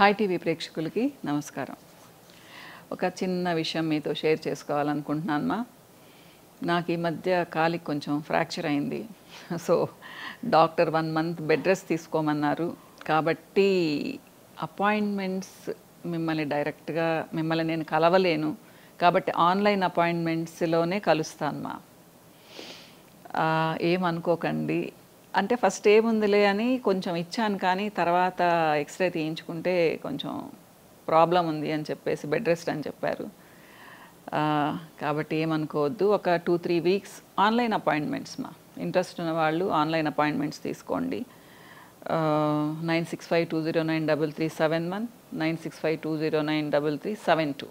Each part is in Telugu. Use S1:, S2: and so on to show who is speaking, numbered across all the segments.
S1: హాయ్ టీవీ ప్రేక్షకులకి నమస్కారం. ఒక చిన్న విషయం మీతో షేర్ చేసుకోవాలనుకుంటున్నాను. నాకు ఈ మధ్య కాలికి కొంచెం ఫ్రాక్చర్ అయింది. So doctor 1 month bed rest తీసుకోమన్నారు. కాబట్టి అపాయింట్మెంట్స్ మిమ్మల్ని నేను కలవలేను. కాబట్టి ఆన్లైన్ అపాయింట్మెంట్స్లోనే కలుస్తాను. ఏమనుకోకండి. అంటే ఫస్ట్ ఏముందిలే అని కొంచెం ఇచ్చాను, కానీ తర్వాత ఎక్స్రే తీయించుకుంటే కొంచెం ప్రాబ్లం ఉంది అని చెప్పేసి బెడ్ రెస్ట్ అని చెప్పారు. కాబట్టి ఏమనుకోవద్దు. ఒక 2-3 వీక్స్ ఆన్లైన్ అపాయింట్మెంట్స్ ఇంట్రెస్ట్ ఉన్న వాళ్ళు ఆన్లైన్ అపాయింట్మెంట్స్ తీసుకోండి. 9652093371, 9652093372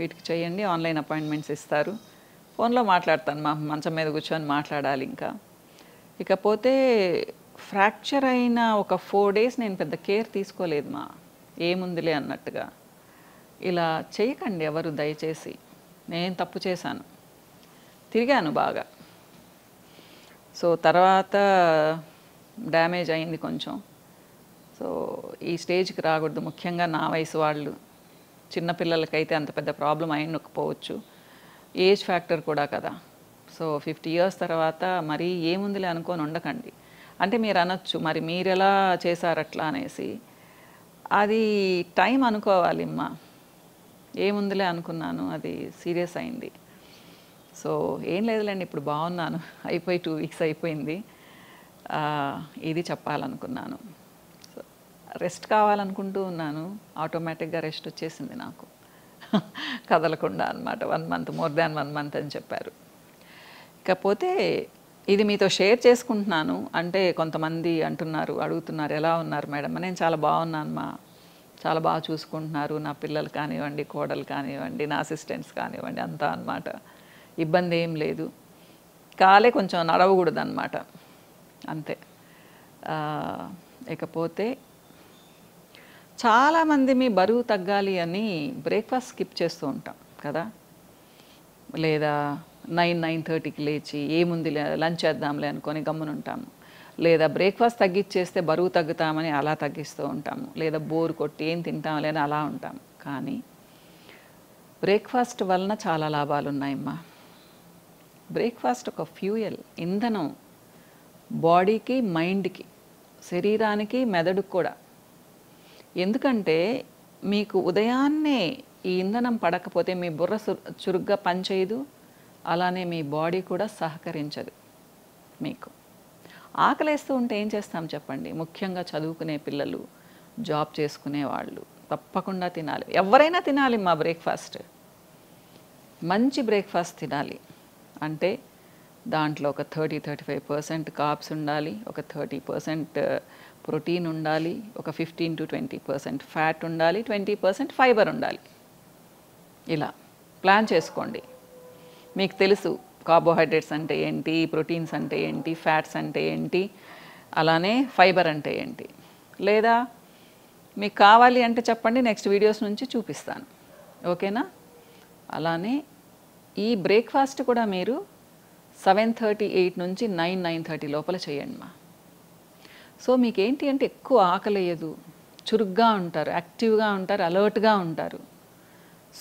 S1: వీటికి చేయండి. ఆన్లైన్ అపాయింట్మెంట్స్ ఇస్తారు. ఫోన్లో మాట్లాడతాను, మంచం మీద కూర్చొని మాట్లాడాలి. ఇకపోతే ఫ్రాక్చర్ అయిన ఒక 4 days నేను పెద్ద కేర్ తీసుకోలేదు. ఏముందిలే అన్నట్టుగా ఇలా చేయకండి ఎవరు దయచేసి. నేను తప్పు చేశాను, తిరిగాను బాగా. సో తర్వాత డ్యామేజ్ అయింది కొంచెం. సో ఈ స్టేజ్కి రాకూడదు, ముఖ్యంగా నా వయసు వాళ్ళు. చిన్నపిల్లలకైతే అంత పెద్ద ప్రాబ్లం అయినకపోవచ్చు, ఏజ్ ఫ్యాక్టర్ కూడా కదా. సో 50 years తర్వాత మరి ఏముందిలే అనుకొని ఉండకండి. అంటే మీరు అనొచ్చు, మరి మీరు ఎలా చేశారు అట్లా అనేసి. అది టైం అనుకోవాలి. ఏముందిలే అనుకున్నాను, అది సీరియస్ అయింది. సో ఏం లేదులేండి, ఇప్పుడు బాగున్నాను. అయిపోయి 2 weeks అయిపోయింది. ఇది చెప్పాలనుకున్నాను. సో రెస్ట్ కావాలనుకుంటూ ఉన్నాను, ఆటోమేటిక్గా రెస్ట్ వచ్చేసింది నాకు. కదలకుండా అన్నమాట. 1 month, మోర్ దాన్ 1 month అని చెప్పారు. ఇకపోతే ఇది మీతో షేర్ చేసుకుంటున్నాను. అంటే కొంతమంది అడుగుతున్నారు, ఎలా ఉన్నారు మేడం? నేను చాలా బాగున్నాను, చాలా బాగా చూసుకుంటున్నారు. నా పిల్లలు కానివ్వండి, కోడలు కానివ్వండి, నా అసిస్టెంట్స్ కానివ్వండి, అంతా అన్నమాట. ఇబ్బంది ఏం లేదు. కాలే కొంచెం నడవకూడదు అన్నమాట, అంతే. ఇకపోతే చాలామంది మీ బరువు తగ్గాలి అని బ్రేక్ఫాస్ట్ స్కిప్ చేస్తూ ఉంటాం కదా, లేదా 9-9:30కి లేచి ఏముంది లంచ్ చేద్దాంలే అనుకొని గమ్మునుంటాము. లేదా బ్రేక్ఫాస్ట్ తగ్గించేస్తే బరువు తగ్గుతామని అలా తగ్గిస్తూ ఉంటాము. లేదా బోరు కొట్టి ఏం తింటాంలే అని అలా ఉంటాము. కానీ బ్రేక్ఫాస్ట్ వలన చాలా లాభాలు ఉన్నాయమ్మా. బ్రేక్ఫాస్ట్ ఒక ఫ్యూయల్, ఇంధనం, బాడీకి, మైండ్కి, శరీరానికి, మెదడుకు కూడా. ఎందుకంటే మీకు ఉదయాన్నే ఈ ఇంధనం పడకపోతే మీ బుర్ర చురుగ్గా పనిచేయదు, అలానే మీ బాడీ కూడా సహకరించదు. మీకు ఆకలేస్తూ ఉంటే ఏం చేస్తాం చెప్పండి? ముఖ్యంగా చదువుకునే పిల్లలు, జాబ్ చేసుకునే వాళ్ళు తప్పకుండా తినాలి. ఎవరైనా తినాలి బ్రేక్ఫాస్ట్. మంచి బ్రేక్ఫాస్ట్ తినాలి. అంటే దాంట్లో ఒక 30-35% కార్బ్స్ ఉండాలి, ఒక 30% ప్రోటీన్ ఉండాలి, ఒక 15-20% ఫ్యాట్ ఉండాలి, 20% ఫైబర్ ఉండాలి. ఇలా ప్లాన్ చేసుకోండి. మీకు తెలుసు కార్బోహైడ్రేట్స్ అంటే ఏంటి, ప్రోటీన్స్ అంటే ఏంటి, ఫ్యాట్స్ అంటే ఏంటి, అలానే ఫైబర్ అంటే ఏంటి. లేదా మీకు కావాలి అంటే చెప్పండి, నెక్స్ట్ వీడియోస్ నుంచి చూపిస్తాను. ఓకేనా? అలానే ఈ బ్రేక్ఫాస్ట్ కూడా మీరు 7:38 నుంచి 9-9:30 లోపల చేయండి. సో మీకేంటి అంటే ఎక్కువ ఆకలేయదు, చురుగ్గా ఉంటారు, యాక్టివ్గా ఉంటారు, అలర్ట్గా ఉంటారు.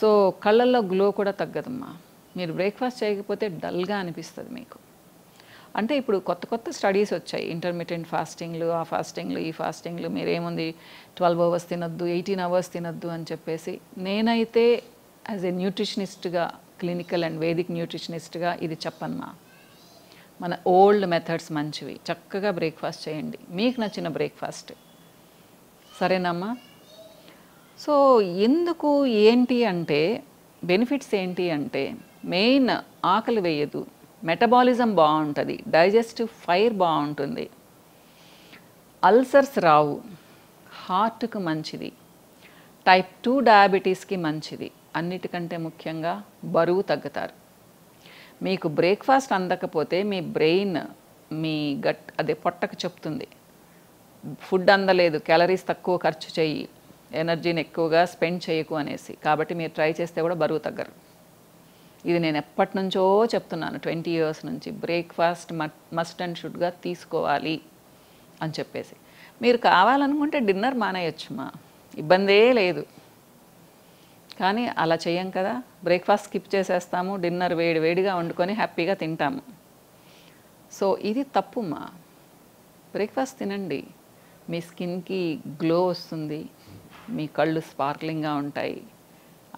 S1: సో కళ్ళల్లో గ్లో కూడా తగ్గదమ్మా. మీరు బ్రేక్ఫాస్ట్ చేయకపోతే డల్గా అనిపిస్తుంది మీకు. అంటే ఇప్పుడు కొత్త స్టడీస్ వచ్చాయి, ఇంటర్మిటెంట్ ఫాస్టింగ్లు, ఆ ఫాస్టింగ్లు, ఈ ఫాస్టింగ్లు. మీరేముంది 12 hours తినొద్దు, 18 hours తినొద్దు అని చెప్పేసి. నేనైతే యాజ్ ఏ న్యూట్రిషనిస్ట్గా, క్లినికల్ అండ్ వేదిక్ న్యూట్రిషనిస్ట్గా ఇది చెప్పనమ్మా. మన ఓల్డ్ మెథడ్స్ మంచివి. చక్కగా బ్రేక్ఫాస్ట్ చేయండి, మీకు నచ్చిన బ్రేక్ఫాస్ట్. సరేనమ్మా? సో ఎందుకు ఏంటి అంటే బెనిఫిట్స్ ఏంటి అంటే, మెయిన్ ఆకలి వేయదు, మెటబాలిజం బాగుంటుంది, డైజెస్టివ్ ఫైర్ బాగుంటుంది, అల్సర్స్ రావు, హార్ట్కు మంచిది, టైప్ 2 డయాబెటీస్కి మంచిది, అన్నిటికంటే ముఖ్యంగా బరువు తగ్గుతారు. మీకు బ్రేక్ఫాస్ట్ అందకపోతే మీ బ్రెయిన్, మీ గట్, అదే పొట్టకు చెప్తుంది ఫుడ్ అందలేదు, క్యాలరీస్ తక్కువ ఖర్చు చెయ్యి, ఎనర్జీని ఎక్కువగా స్పెండ్ చేయకు అనేసి. కాబట్టి మీరు ట్రై చేస్తే కూడా బరువు తగ్గరు. ఇది నేను ఎప్పటి నుంచో చెప్తున్నాను, 20 years నుంచి. బ్రేక్ఫాస్ట్ మస్ట్ అండ్ షుడ్గా తీసుకోవాలి అని చెప్పేసి. మీరు కావాలనుకుంటే డిన్నర్ మానేయొచ్చుమా, ఇబ్బందే లేదు. కానీ అలా చెయ్యం కదా. బ్రేక్ఫాస్ట్ స్కిప్ చేసేస్తాము, డిన్నర్ వేడి వేడిగా వండుకొని హ్యాపీగా తింటాము. సో ఇది తప్పుమా. బ్రేక్ఫాస్ట్ తినండి, మీ స్కిన్కి గ్లో వస్తుంది, మీ కళ్ళు స్పార్క్లింగ్గా ఉంటాయి,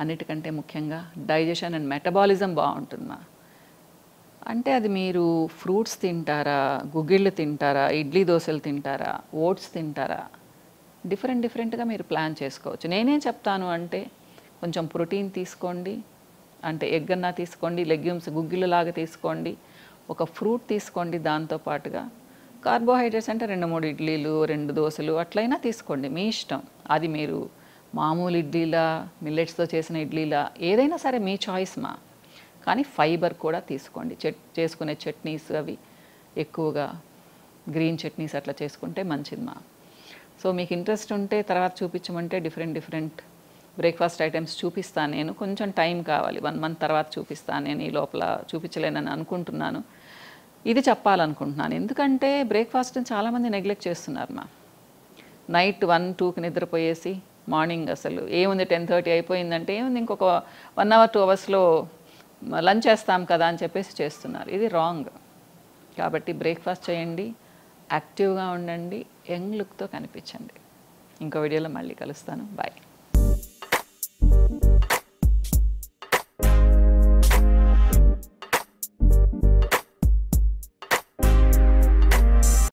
S1: అన్నిటికంటే ముఖ్యంగా డైజెషన్ అండ్ మెటబాలిజం బాగుంటుందా. అంటే అది మీరు ఫ్రూట్స్ తింటారా, గుగ్గిళ్ళు తింటారా, ఇడ్లీ దోశలు తింటారా, ఓట్స్ తింటారా, డిఫరెంట్గా మీరు ప్లాన్ చేసుకోవచ్చు. నేనేం చెప్తాను అంటే కొంచెం ప్రోటీన్ తీసుకోండి, అంటే ఎగ్ అన్నా తీసుకోండి, లెగ్యూమ్స్ గుగ్గిళ్ళలాగా తీసుకోండి, ఒక ఫ్రూట్ తీసుకోండి, దాంతోపాటుగా కార్బోహైడ్రేట్స్ అంటే 2-3 ఇడ్లీలు, 2 దోశలు అట్లయినా తీసుకోండి, మీ ఇష్టం. అది మీరు మామూలు ఇడ్లీలా, మిల్లెట్స్తో చేసిన ఇడ్లీలా, ఏదైనా సరే మీ చాయిస్ మా. కానీ ఫైబర్ కూడా తీసుకోండి. చేసుకునే చట్నీస్ అవి ఎక్కువగా గ్రీన్ చట్నీస్ అట్లా చేసుకుంటే మంచిది మా. సో మీకు ఇంట్రెస్ట్ ఉంటే తర్వాత చూపించమంటే డిఫరెంట్ బ్రేక్ఫాస్ట్ ఐటమ్స్ చూపిస్తాను నేను. కొంచెం టైం కావాలి, 1 మంత్ తర్వాత చూపిస్తాను నేను. ఈ లోపల చూపించలేనని అనుకుంటున్నాను. ఇది చెప్పాలనుకుంటున్నాను, ఎందుకంటే బ్రేక్ఫాస్ట్ని చాలామంది నెగ్లెక్ట్ చేస్తున్నారు మా. నైట్ 1-2కి నిద్రపోయేసి మార్నింగ్ అసలు ఏముంది 10:30 అయిపోయిందంటే ఏముంది ఇంకొక 1 అవర్ 2 అవర్స్లో లంచ్ చేస్తాం కదా అని చెప్పేసి చేస్తున్నారు. ఇది రాంగ్. కాబట్టి బ్రేక్ఫాస్ట్ చేయండి, యాక్టివ్గా ఉండండి, యంగ్ లుక్తో కనిపించండి. ఇంకో వీడియోలో మళ్ళీ కలుస్తాను. బాయ్.